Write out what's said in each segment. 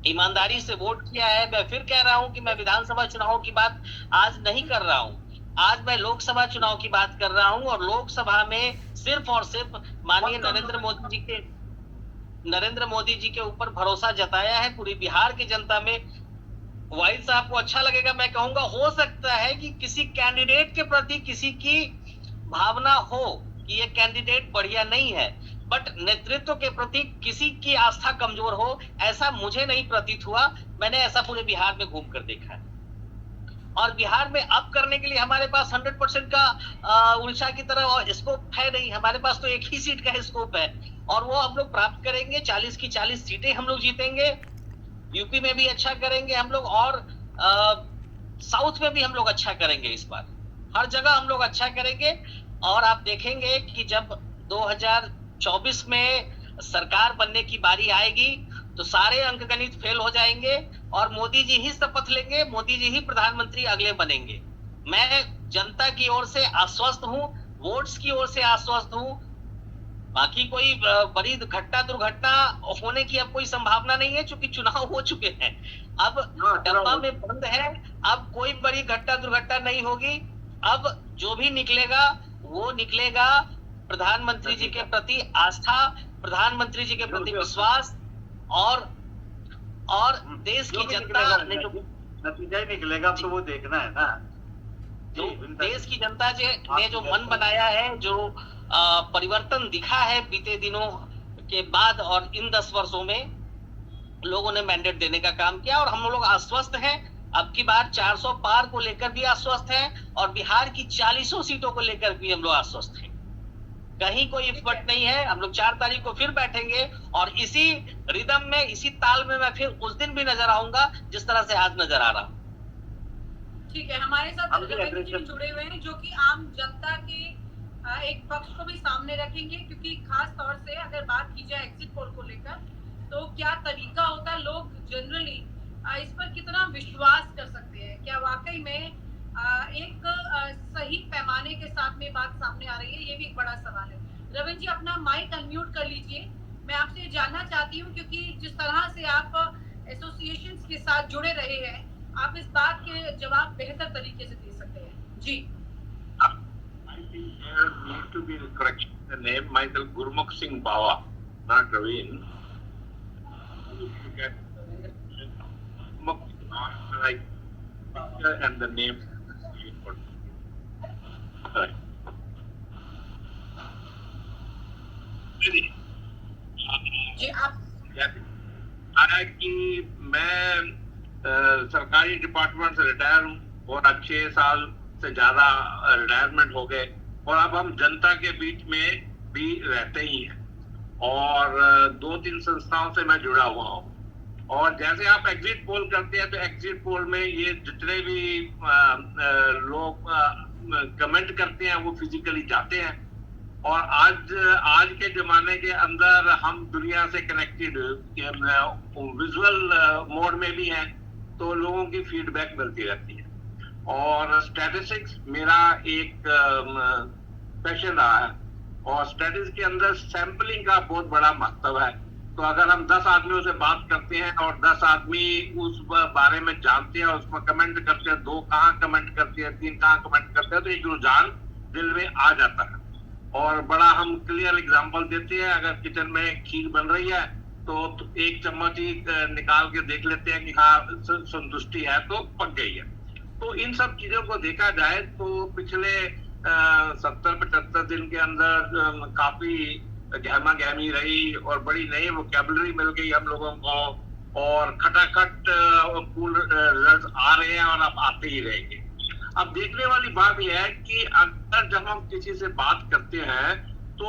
ईमानदारी से वोट किया है। मैं फिर कह रहा हूं कि मैं विधानसभा चुनाव की बात आज नहीं कर रहा हूं, आज मैं लोकसभा चुनाव की बात कर रहा हूं। और लोकसभा में सिर्फ और सिर्फ माननीय नरेंद्र मोदी जी के ऊपर भरोसा जताया है पूरी बिहार की जनता में। वाहिद साहब को अच्छा लगेगा, मैं कहूंगा हो सकता है कि किसी कैंडिडेट के प्रति किसी की भावना हो कि ये कैंडिडेट बढ़िया नहीं है, बट नेतृत्व के प्रति किसी की आस्था कमजोर हो, ऐसा मुझे नहीं प्रतीत हुआ। मैंने ऐसा पूरे बिहार में घूम कर देखा है। और बिहार में अब करने के लिए हमारे पास 100% का उड़ीसा की तरह स्कोप है नहीं। हमारे पास तो एक ही सीट का स्कोप है और वो हम लोग प्राप्त करेंगे। 40 की 40 सीटें हम लोग जीतेंगे। यूपी में भी अच्छा करेंगे हम लोग, और साउथ में भी हम लोग अच्छा करेंगे। इस बार हर जगह हम लोग अच्छा करेंगे। और आप देखेंगे कि जब 2024 में सरकार बनने की बारी आएगी तो सारे अंकगणित फेल हो जाएंगे और मोदी जी ही शपथ लेंगे, मोदी जी ही प्रधानमंत्री अगले बनेंगे। मैं जनता की ओर से आश्वस्त हूं, वोट्स की ओर से आश्वस्त हूं। बाकी कोई बड़ी घटना दुर्घटना होने की अब कोई संभावना नहीं है, क्योंकि चुनाव हो चुके हैं। अब डब्बा में बंद है, अब कोई बड़ी घटना दुर्घटना नहीं होगी। अब जो भी निकलेगा वो निकलेगा प्रधानमंत्री जी के प्रति आस्था, प्रधानमंत्री जी के प्रति विश्वास और देश की जनता ने जो नतीजा ही निकलेगा तो वो देखना है ना। जो देश की जनता ने जो मन बनाया है, जो परिवर्तन दिखा है बीते दिनों के बाद और इन 10 वर्षों में लोगों ने मैंडेट देने का काम किया और हम लोग आश्वस्त हैं। अब की बार 400 पार को लेकर भी आश्वस्त हैं और बिहार की 40 सीटों को लेकर भी हम लोग आश्वस्त हैं। कहीं कोई इफर्ट नहीं है। हम लोग 4 तारीख को फिर बैठेंगे और इसी रिदम में, इसी ताल में मैं फिर उस दिन भी नजर आऊंगा जिस तरह से आज नजर आ रहा हूं। ठीक है, हमारे साथ जुड़े हुए हैं जो कि आम जनता के एक पक्ष को भी सामने रखेंगे, क्योंकि खास तौर से अगर बात की जाए एग्जिट पोल को लेकर तो क्या तरीका होता है, लोग जनरली इस पर कितना विश्वास कर सकते हैं, क्या वाकई में एक सही पैमाने के साथ में बात सामने आ रही है, ये भी एक बड़ा सवाल है। रविंद्र जी अपना माइक अनम्यूट कर लीजिए। मैं आपसे जानना चाहती हूँ, क्योंकि जिस तरह से आप एसोसिएशंस के साथ जुड़े रहे हैं, आप इस बात के जवाब बेहतर तरीके से दे सकते हैं। जी। I think there need to be a correction. The name myself Gurmukh Singh Bawa, not Ravin. Like and the name. जी आप कि मैं सरकारी डिपार्टमेंट से रिटायर हूँ और 6 साल से ज्यादा रिटायरमेंट हो गए और अब हम जनता के बीच में भी रहते ही हैं और 2-3 संस्थाओं से मैं जुड़ा हुआ हूँ। और जैसे आप एग्जिट पोल करते हैं तो एग्जिट पोल में ये जितने भी लोग कमेंट करते हैं वो फिजिकली जाते हैं और आज के जमाने के अंदर हम दुनिया से कनेक्टेड विजुअल मोड में भी हैं, तो लोगों की फीडबैक मिलती रहती है। और स्टैटिस्टिक्स मेरा एक पैशन रहा है और स्टैटिस्टिक्स के अंदर सैंपलिंग का बहुत बड़ा महत्व है। तो अगर हम 10 आदमियों से बात करते हैं और 10 आदमी उस बारे में जानते हैं और उसमें कमेंट करते हैं, 2 कहाँ कमेंट करते हैं, 3 कहाँ कमेंट करते हैं, तो एक रुझान दिल में आ जाता है। और बड़ा हम क्लियर एग्जांपल देते हैं, अगर किचन में खीर बन रही है तो 1 चम्मच ही निकाल के देख लेते हैं कि हाँ संतुष्टि है तो पक गई है। तो इन सब चीजों को देखा जाए तो पिछले 70-75 दिन के अंदर काफी गहमा गहमी रही और बड़ी नई वोकैबुलरी मिल गई हम लोगों को और खटाखट कूल रिजल्ट आ रहे हैं और अब आते ही रहेंगे। अब देखने वाली बात यह है कि अगर जब हम किसी से बात करते हैं तो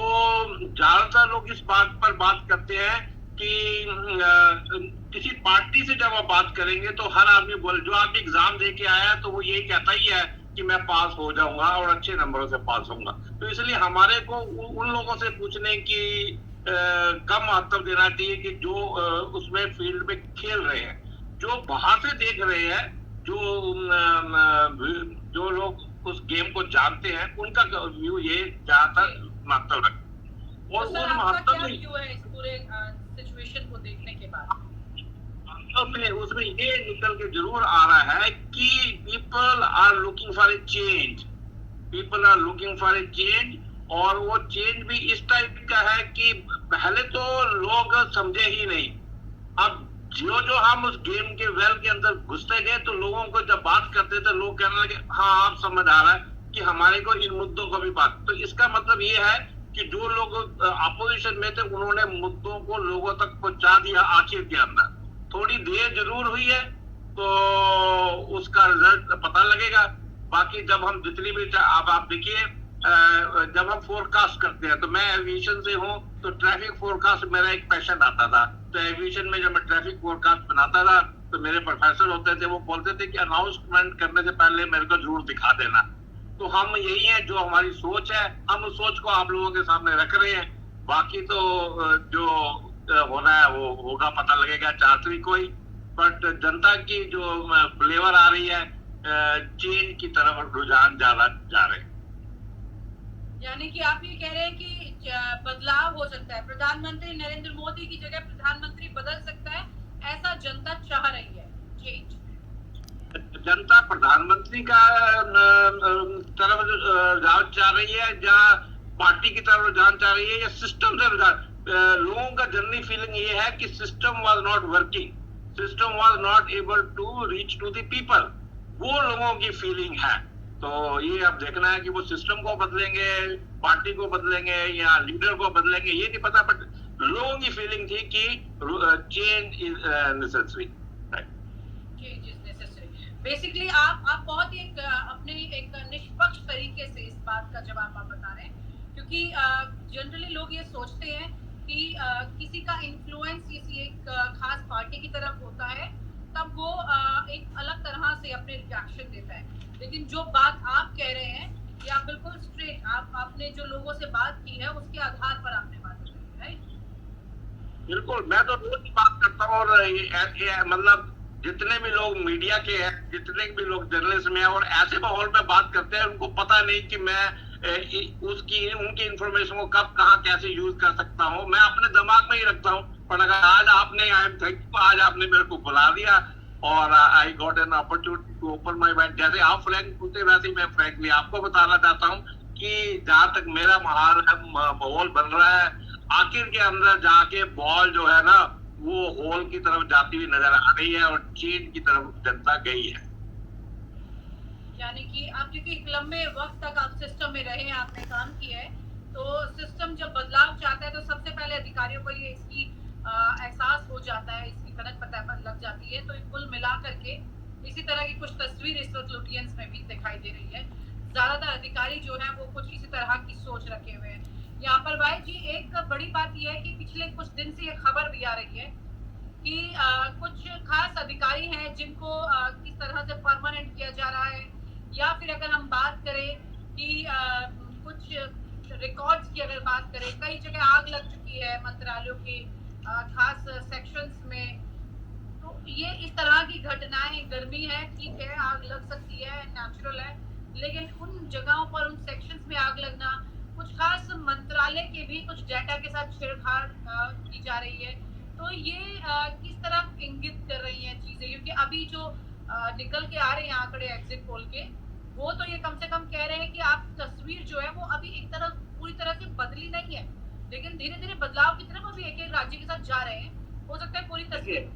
ज्यादातर लोग इस बात पर बात करते हैं कि किसी पार्टी से जब आप बात करेंगे तो हर आदमी जो आदमी एग्जाम दे के आया तो वो यही कहता ही है कि मैं पास हो जाऊंगा और अच्छे नंबरों से पास होऊंगा। तो इसलिए हमारे को उन लोगों से पूछने की कम महत्व देना चाहिए कि जो उसमें फील्ड में खेल रहे हैं, जो बाहर से देख रहे हैं, जो लोग उस गेम को जानते हैं, उनका व्यू ये ज्यादातर महत्व रखता है। और उस महत्व में सिचुएशन को देखने के बाद उसमें ये निकल के जरूर आ रहा है कि people are looking for a change, people are looking for a change. और वो चेंज भी इस टाइप का है कि पहले तो लोग समझे ही नहीं, अब जो हम उस गेम के वेल के अंदर घुसते गए तो लोगों को जब बात करते थे लोग कहने लगे हाँ आप समझ आ रहा है कि हमारे को इन मुद्दों को भी बात। तो इसका मतलब ये है कि जो लोग अपोजिशन में थे उन्होंने मुद्दों को लोगों तक पहुंचा दिया आखिर के अंदर। थोड़ी देर जरूर हुई है तो उसका रिजल्ट पता लगेगा। बाकी जब हम जितनी भी अब आप देखिए जब हम फोरकास्ट करते हैं तो मैं एविएशन से हूँ तो ट्रैफिक फोरकास्ट मेरा एक पैशन आता था। तो एविएशन में जब मैं ट्रैफिक फोरकास्ट बनाता था तो मेरे प्रोफेसर होते थे, वो बोलते थे कि अनाउंसमेंट करने से पहले मेरे को जरूर दिखा देना। तो हम यही है, जो हमारी सोच है हम उस सोच को आप लोगों के सामने रख रहे हैं। बाकी तो जो होना है वो होगा, पता लगेगा 4 तारीख को ही। बट जनता की जो फ्लेवर आ रही है चेंज की तरफ रुझान ज्यादा जा रहे हैं। यानी कि आप ये कह रहे हैं कि बदलाव हो सकता है, प्रधानमंत्री नरेंद्र मोदी की जगह प्रधानमंत्री बदल सकता है, ऐसा जनता चाह रही है चेंज। जनता प्रधानमंत्री का तरफ रुझान चाह रही है या पार्टी की तरफ रुझान चाह रही है या सिस्टम से रुझान? लोगों का जनरली फीलिंग ये है कि system was not working, system was not able to reach to the people, वो लोगों की फीलिंग है। तो ये अब देखना है कि वो सिस्टम को बदलेंगे, पार्टी को बदलेंगे या लीडर को बदलेंगे, ये नहीं पता। बट लोगों की फीलिंग थी कि change is necessary. Change is necessary. Basically आप बहुत ही अपने एक निष्पक्ष तरीके से इस बात का जवाब आप बता रहे हैं, क्योंकि जनरली लोग ये सोचते हैं कि किसी का इन्फ्लुएंस किसी एक खास पार्टी की तरफ होता है तब वो एक अलग तरह से अपने रिएक्शन देता है। लेकिन जो बात आप कह रहे हैं ये आप बिल्कुल स्ट्रेट आपने जो लोगों से बात की है उसके आधार पर आपने बात की है, राइट? बिल्कुल, मैं तो रोज की बात करता हूँ। और ये मतलब जितने भी लोग मीडिया के हैं, जितने भी लोग जर्नलिस्ट में हैं और ऐसे माहौल में बात करते हैं, उनको पता नहीं कि मैं उनकी इंफॉर्मेशन को कब कहाँ कैसे यूज कर सकता हूँ। मैं अपने दिमाग में ही रखता हूँ। पर अगर आज आपने आज आपने मेरे को बुला दिया और I got an opportunity to open my mind, जैसे आप फ्रैंक पूछते वैसे ही मैं फ्रैंकली आपको बताना चाहता हूँ कि जहाँ तक मेरा माहौल बन रहा है, आखिर के अंदर जाके बॉल जो है ना वो होल की तरफ जाती हुई नजर आ रही है और चेंज की तरफ जनता गई है। यानी कि आप क्योंकि एक लंबे वक्त तक आप सिस्टम में रहे, आपने काम किया है, तो सिस्टम जब बदलाव चाहता है तो सबसे पहले अधिकारियों को ये इसकी एहसास हो जाता है, इसकी कनक पता लग जाती है। तो कुल मिला करके इसी तरह की कुछ तस्वीर इस वक्त लुटियंस में भी दिखाई दे रही है। ज्यादातर अधिकारी जो है वो कुछ इसी तरह की सोच रखे हुए हैं। यहाँ पर भाई जी एक बड़ी बात यह है कि पिछले कुछ दिन से ये खबर भी आ रही है कि कुछ खास अधिकारी हैं जिनको किस तरह से परमानेंट किया जा रहा है, या फिर अगर हम बात करें कि कुछ रिकॉर्ड्स की अगर बात करें, कई जगह आग लग चुकी है मंत्रालयों के खास सेक्शंस में। तो ये इस तरह की घटनाएं, गर्मी है ठीक है, आग लग सकती है, नेचुरल है, लेकिन उन जगहों पर उन सेक्शंस में आग लगना, कुछ खास मंत्रालय के भी कुछ डेटा के साथ छेड़छाड़ की जा रही है। तो ये किस तरह इंगित कर रही हैं चीजें? क्योंकि अभी जो निकल के आ रहे हैं आंकड़े एग्जिट पोल के, वो तो ये कम से कम कह रहे हैं कि आप तस्वीर जो है वो अभी एक तरह पूरी तरह से बदली नहीं है, लेकिन धीरे धीरे बदलाव की तरफ अभी एक एक राज्य के साथ जा रहे हैं। हो सकता है पूरी तस्वीर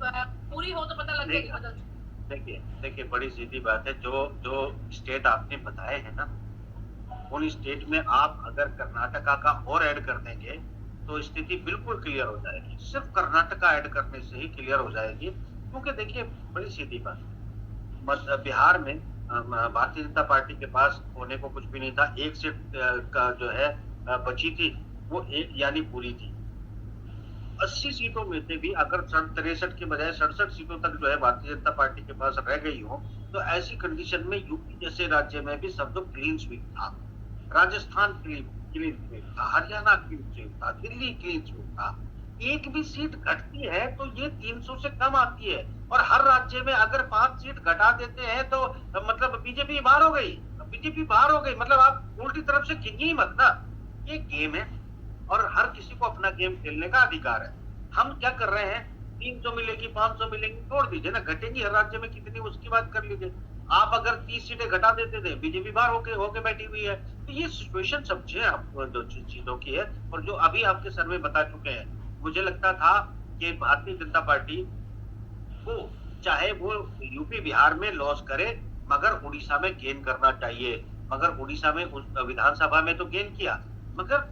पूरी हो तो पता लग जाएगी बदल चुकी। देखिए बड़ी सीधी बात है, जो स्टेट आपने बताए हैं ना, उन स्टेट में आप अगर कर्नाटका का और ऐड कर देंगे तो स्थिति बिल्कुल क्लियर हो जाएगी। सिर्फ कर्नाटका ऐड करने से ही क्लियर हो जाएगी। क्योंकि देखिए बड़ी सीधी बात, बिहार में भारतीय जनता पार्टी के पास होने को कुछ भी नहीं था। एक सीट का जो है बची थी वो एक यानी पूरी थी। 80 सीटों में से भी अगर 63 के बजाय 67 सीटों तक जो है भारतीय जनता पार्टी के पास रह गई हो, तो ऐसी कंडीशन में यूपी जैसे राज्य में भी सब लोग क्लीन स्वीप था, राजस्थान क्लीन स्वीप था, हरियाणा क्लीन स्वीप था, दिल्ली क्लीन स्वीप था। एक भी सीट घटती है तो ये 300 से कम आती है, और हर राज्य में अगर 5 सीट घटा देते हैं तो मतलब बीजेपी बाहर हो गई, मतलब आप उल्टी तरफ से खींचिए ही मत ना। ये गेम है और हर किसी को अपना गेम खेलने का अधिकार है। हम क्या कर रहे हैं 300 मिलेगी, 500 मिलेंगी, छोड़ दीजिए ना, घटेंगी हर राज्य में कितनी, उसकी बात कर लीजिए। आप अगर 30 सीटें घटा देते थे, बीजेपी बाहर होके बैठी हुई है। तो ये सिचुएशन समझे आप जो चीजों की है। और जो अभी आपके सर्वे बता चुके हैं, मुझे लगता था कि भारतीय जनता पार्टी को चाहे वो यूपी बिहार में लॉस करे, मगर उड़ीसा में गेन करना चाहिए। मगर उड़ीसा में विधानसभा में तो गेन किया, मगर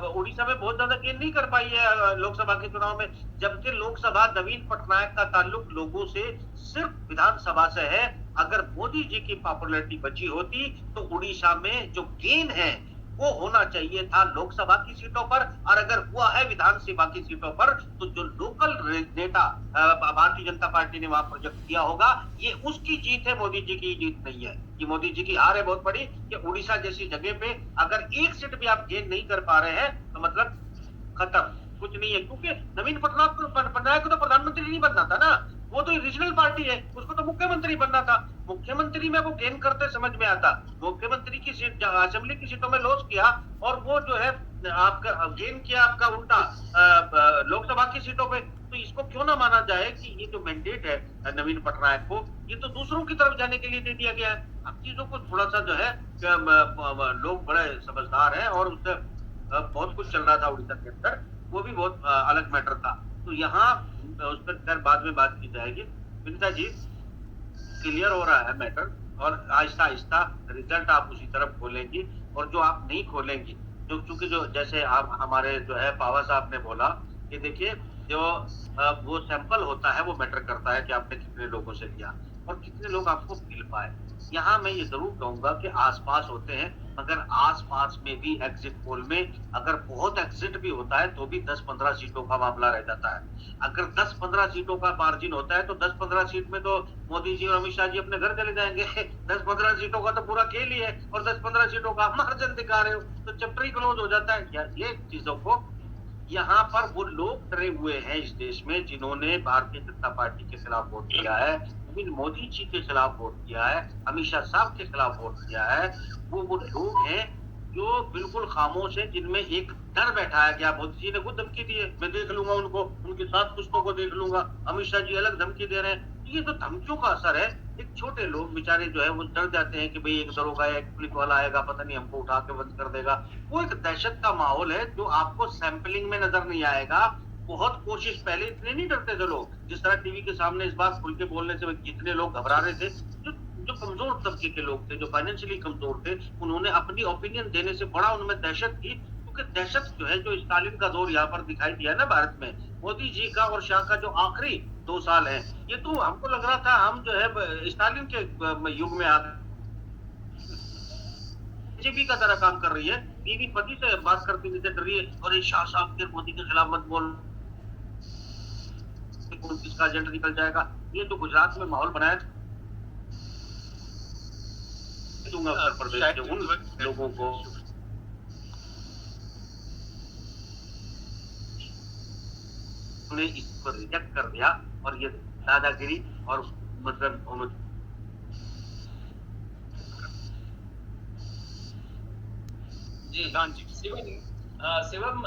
उड़ीसा में बहुत ज्यादा गेन नहीं कर पाई है लोकसभा के चुनाव में। जबकि लोकसभा नवीन पटनायक का ताल्लुक लोगों से सिर्फ विधानसभा से है। अगर मोदी जी की पॉपुलैरिटी बची होती तो उड़ीसा में जो गेन है वो होना चाहिए था लोकसभा की सीटों पर, और अगर हुआ है विधानसभा की सीटों पर, तो जो लोकल नेता भारतीय जनता पार्टी ने वहां प्रोजेक्ट किया होगा, ये उसकी जीत है, मोदी जी की जीत नहीं है। कि मोदी जी की हार है बहुत बड़ी, कि उड़ीसा जैसी जगह पे अगर एक सीट भी आप गेन नहीं कर पा रहे हैं तो मतलब खत्म, कुछ नहीं है। क्योंकि नवीन पटनायक को तो प्रधानमंत्री नहीं बनना था ना, वो तो रीजनल पार्टी है, उसको तो मुख्यमंत्री बनना था। मुख्यमंत्री में वो गेन करते समझ में आता, मुख्यमंत्री की सीट असेंबली की सीटों में लॉस किया, और वो जो है आपका गेन किया आपका उल्टा लोकसभा की सीटों पे। तो इसको क्यों ना माना जाए कि ये जो मैंडेट है नवीन पटनायक को, ये तो दूसरों की तरफ जाने के लिए दे दिया गया है। अब चीजों को थोड़ा सा जो है लोग बड़े समझदार हैं, और उससे बहुत कुछ चल रहा था उड़ीसा के अंदर, वो भी बहुत अलग मैटर था। तो यहाँ उस पर बाद में बात की जाएगी। विनीता जी, क्लियर हो रहा है मैटर, और आहिस्ता आहिस्ता रिजल्ट आप उसी तरफ खोलेंगी। और जो आप नहीं खोलेंगी, जो चूंकि जो जैसे आप हमारे जो है पावा साहब ने बोला कि देखिए जो वो सैंपल होता है वो मैटर करता है कि आपने कितने लोगों से लिया और कितने लोग आपको मिल पाए। यहाँ मैं ये जरूर कहूंगा कि आसपास होते हैं, मगर आसपास में भी एग्जिट पोल में अगर बहुत एग्जिट भी होता है तो भी 10-15 सीटों का मामला रह जाता है। अगर 10-15 सीटों का मार्जिन होता है तो 10-15 सीट में तो मोदी जी और अमित शाह जी अपने घर चले जाएंगे। 10-15 सीटों का तो पूरा खेल ही है, और 10-15 सीटों का मार्जिन दिखा रहे हो तो चैप्टर ही क्लोज हो जाता है। क्या ये चीजों को यहाँ पर वो लोग डरे हुए हैं इस देश में जिन्होंने भारतीय जनता पार्टी के खिलाफ वोट दिया है, मोदी जी के खिलाफ वोट किया है, अमित शाह साहब के खिलाफ वोट किया है। वो लोग हैं जो बिल्कुल खामोश है, जिनमें एक डर बैठा है। क्या मोदी जी ने खुद धमकी दी है, मैं देख लूंगा उनको, उनके साथ पुष्पों को देख लूंगा। अमित शाह जी अलग धमकी दे रहे हैं। ये तो धमकियों का असर है। एक छोटे लोग बेचारे जो है वो डर जाते हैं कि भाई एक दरोगा या एक पुलिस वाला आएगा, पता नहीं हमको उठा के बंद कर देगा। वो एक दहशत का माहौल है जो आपको सैंपलिंग में नजर नहीं आएगा। बहुत कोशिश, पहले इतने नहीं डरते थे लोग, जिस तरह टीवी के सामने इस बात खुल के बोलने से जितने लोग घबरा रहे थे, जो कमजोर तबके के लोग थे, जो फाइनेंशियली कमजोर थे, उन्होंने अपनी ओपिनियन देने से बड़ा उनमें दहशत थी। क्योंकि दहशत जो है, जो स्टालिन का दौर यहाँ पर दिखाई दिया ना भारत में, मोदी जी का और शाह का जो आखिरी 2 साल है, ये तो हमको लग रहा था हम जो है स्टालिन के युग में आ बीजेपी का तरह काम कर रही है। बीवी पति से बात करती नहीं डर रही है, और ये शाह साहब के मोदी के खिलाफ मत बोल, किसका एजेंडा निकल जाएगा। ये तो गुजरात में माहौल बनाया दूंगा उत्तर प्रदेश के उन लोगों को उन्हें इसको रिजेक्ट कर दिया, और ये दादागिरी और मतलब जी शिवम,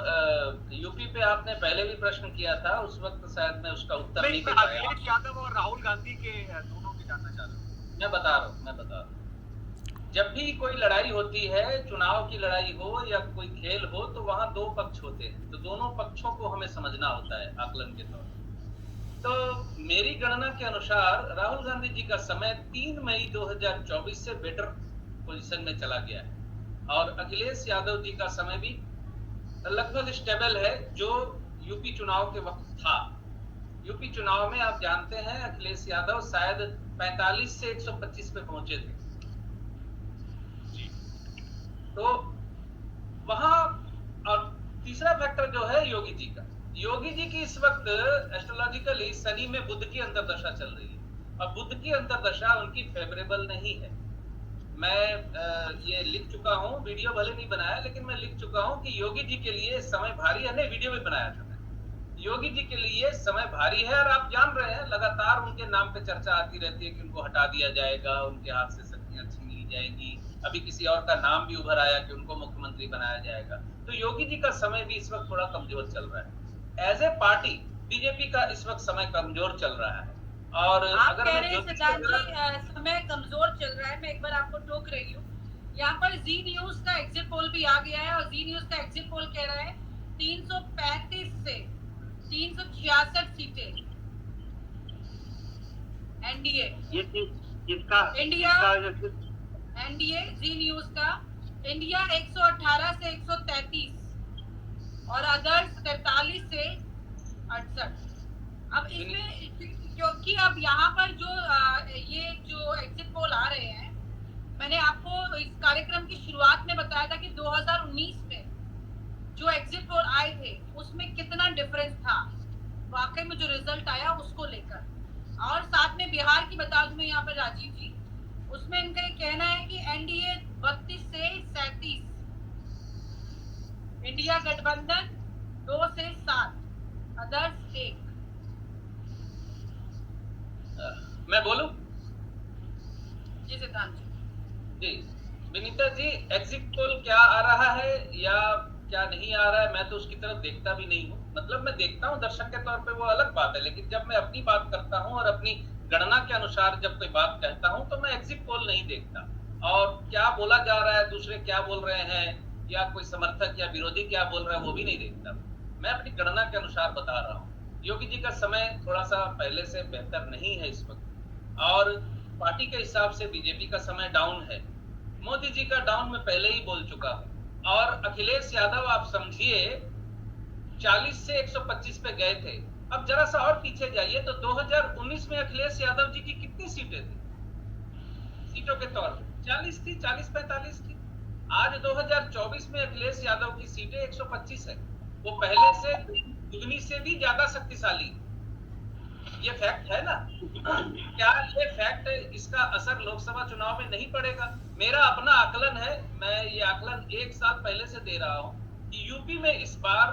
यूपी पे आपने पहले भी प्रश्न किया था, उस वक्त शायद मैं उसका उत्तर नहीं दे पाया। अखिलेश यादव और राहुल गांधी के दोनों की जानना चाह रहा हूँ। मैं बता रहा हूँ। जब भी कोई लड़ाई होती है, चुनाव की लड़ाई हो या कोई खेल हो, तो वहां 2 पक्ष होते हैं, तो दोनों पक्षों को हमें समझना होता है आकलन के तौर पर। तो मेरी गणना के अनुसार राहुल गांधी जी का समय 3 मई 2024 से बेटर पोजीशन में चला गया है, और अखिलेश यादव जी का समय भी लगभग स्टेबल है, जो यूपी चुनाव के वक्त था। यूपी चुनाव में आप जानते हैं अखिलेश यादव शायद 45 से 125 पे पहुंचे थे। तो वहां, और तीसरा फैक्टर जो है योगी जी का, योगी जी की इस वक्त एस्ट्रोलॉजिकली शनि में बुध की अंतर्दशा चल रही है, और बुध की अंतर्दशा उनकी फेवरेबल नहीं है। मैं ये लिख चुका हूँ, वीडियो भले नहीं बनाया, लेकिन मैं लिख चुका हूँ कि योगी जी के लिए समय भारी है। नहीं, वीडियो भी बनाया था मैं। योगी जी के लिए समय भारी है, और आप जान रहे हैं लगातार उनके नाम पे चर्चा आती रहती है कि उनको हटा दिया जाएगा, उनके हाथ से शक्तियां छीन ली जाएगी। अभी किसी और का नाम भी उभर आया कि उनको मुख्यमंत्री बनाया जाएगा। तो योगी जी का समय भी इस वक्त थोड़ा कमजोर चल रहा है। एज ए पार्टी बीजेपी का इस वक्त समय कमजोर चल रहा है। और आप अगर कह मैं रहे हैं सिद्धार्थ जी समय कमजोर चल रहा है, मैं एक बार आपको टोक रही हूँ। यहाँ पर जी न्यूज का एग्जिट पोल भी आ गया है और जी न्यूज का एग्जिट पोल कह रहा है 335 से 366 सीटें एनडीए ये किसका इंडिया किसका एनडीए जी न्यूज का इंडिया 118 से 133 और अदर्स 43 से 68। अब इसमें क्योंकि अब यहाँ पर ये जो एग्जिट पोल आ रहे हैं, मैंने आपको इस कार्यक्रम की शुरुआत में बताया था कि 2019 में जो एग्जिट पोल आए थे उसमें कितना डिफरेंस था वाकई में जो रिजल्ट आया उसको लेकर। और साथ में बिहार की बता दूं मैं यहाँ पर राजीव जी, उसमें इनका ये कहना है कि एनडीए 32 से 37, इंडिया गठबंधन 2 से 7, अदर्स 1। मैं बोलूं? जी सिद्धांत जी। जी विनीता जी, एग्जिट पोल क्या आ रहा है या क्या नहीं आ रहा है, मैं तो उसकी तरफ देखता भी नहीं हूँ। मतलब मैं देखता हूँ दर्शक के तौर पे, वो अलग बात है, लेकिन जब मैं अपनी बात करता हूँ और अपनी गणना के अनुसार जब कोई बात कहता हूँ तो मैं एग्जिट पोल नहीं देखता। और क्या बोला जा रहा है, दूसरे क्या बोल रहे हैं, या कोई समर्थक या विरोधी क्या बोल रहा है, वो भी नहीं देखता। मैं अपनी गणना के अनुसार बता रहा हूँ। योगी जी का समय थोड़ा सा पहले से बेहतर नहीं है इस वक्त, और पार्टी के हिसाब से बीजेपी का समय डाउन है। मोदी जी का डाउन मैं पहले ही बोल चुका हूँ। और अखिलेश यादव आप समझिए 40 से 125 पे गए थे। अब जरा सा और पीछे जाइए तो 2019 में अखिलेश यादव जी की कितनी सीटें थी? सीटों के तौर पे 40 थी, 40-45 थी। आज 2024 में अखिलेश यादव की सीटें 125 है। वो पहले से दुगनी से भी ज्यादा शक्तिशाली। ये फैक्ट है ना? क्या ये फैक्ट, इसका असर लोकसभा चुनाव में नहीं पड़ेगा? मेरा अपना आकलन है, मैं ये आकलन 1 साल पहले से दे रहा हूँ कि यूपी में इस बार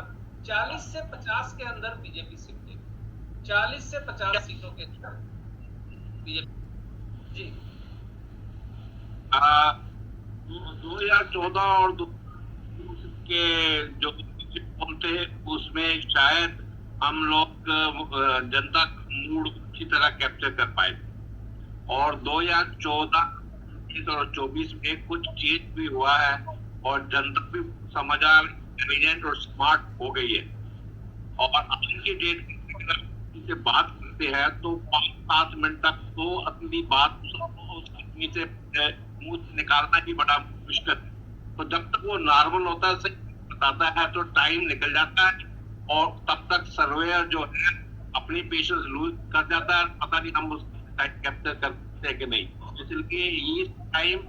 40 से 50 के अंदर बीजेपी सीटें, 40 से 50 सीटों के अंदर बीजेपी। जी 2014 और के जो पोल थे उसमें शायद हम लोग जनता का मूड अच्छी तरह कैप्चर कर पाए थे। और 2014 और 24 में कुछ चेंज भी हुआ है और जनता भी समझदार, इंटेलिजेंट और स्मार्ट हो गई है। और आज की डेट में से बात करते हैं तो 5-7 मिनट तक तो अपनी बात उस आदमी से मुंह निकालना ही बड़ा मुश्किल है। तो जब तक वो नॉर्मल होता है, सही बताता है, तो टाइम निकल जाता है और तब तक सर्वेयर जो है अपनी पेशेंस लूज कर जाता है। पता नहीं हम उसको कैप्चर करते हैं कि नहीं। इसलिए ये टाइम